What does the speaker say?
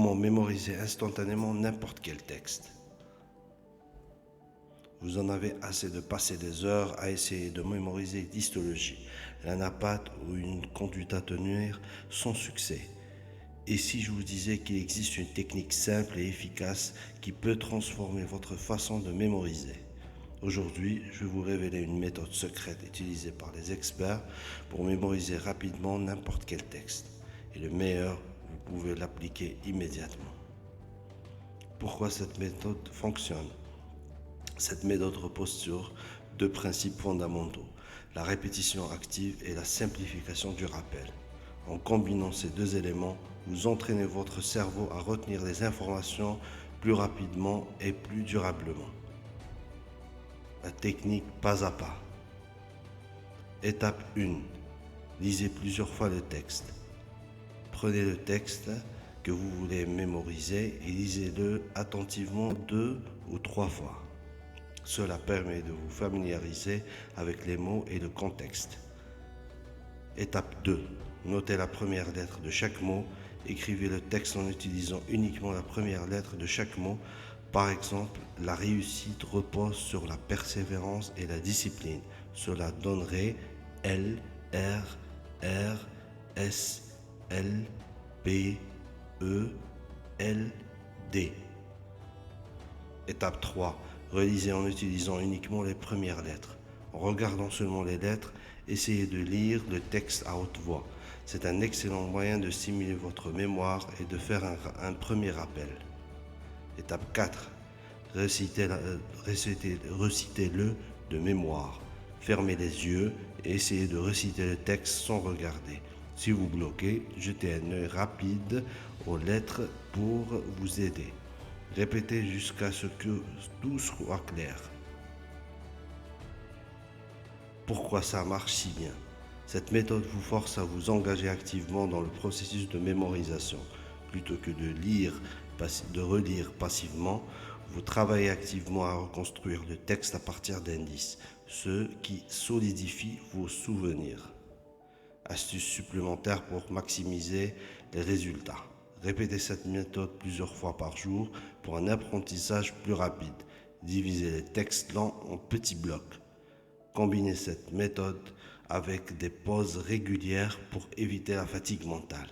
Comment mémoriser instantanément n'importe quel texte? Vous en avez assez de passer des heures à essayer de mémoriser une histologie, un appât ou une conduite à tenir sans succès. Et si je vous disais qu'il existe une technique simple et efficace qui peut transformer votre façon de mémoriser? Aujourd'hui, je vais vous révéler une méthode secrète utilisée par les experts pour mémoriser rapidement n'importe quel texte. Et le meilleur, vous pouvez l'appliquer immédiatement. Pourquoi cette méthode fonctionne? Cette méthode repose sur deux principes fondamentaux, la répétition active et la simplification du rappel. En combinant ces deux éléments, vous entraînez votre cerveau à retenir les informations plus rapidement et plus durablement. La technique pas à pas. Étape 1. Lisez plusieurs fois le texte. Prenez le texte que vous voulez mémoriser et lisez-le attentivement 2 ou 3 fois. Cela permet de vous familiariser avec les mots et le contexte. Étape 2. Notez la première lettre de chaque mot. Écrivez le texte en utilisant uniquement la première lettre de chaque mot. Par exemple, la réussite repose sur la persévérance et la discipline. Cela donnerait L, R, R, S, L, B, E, L, D. Étape 3. Relisez en utilisant uniquement les premières lettres. En regardant seulement les lettres, essayez de lire le texte à haute voix. C'est un excellent moyen de stimuler votre mémoire et de faire un premier rappel. Étape 4. Recitez-le de mémoire. Fermez les yeux et essayez de reciter le texte sans regarder. Si vous bloquez, jetez un œil rapide aux lettres pour vous aider. Répétez jusqu'à ce que tout soit clair. Pourquoi ça marche si bien? Cette méthode vous force à vous engager activement dans le processus de mémorisation. Plutôt que de relire passivement, vous travaillez activement à reconstruire le texte à partir d'indices, ce qui solidifie vos souvenirs. Astuce supplémentaire pour maximiser les résultats. Répétez cette méthode plusieurs fois par jour pour un apprentissage plus rapide. Divisez les textes lents en petits blocs. Combinez cette méthode avec des pauses régulières pour éviter la fatigue mentale.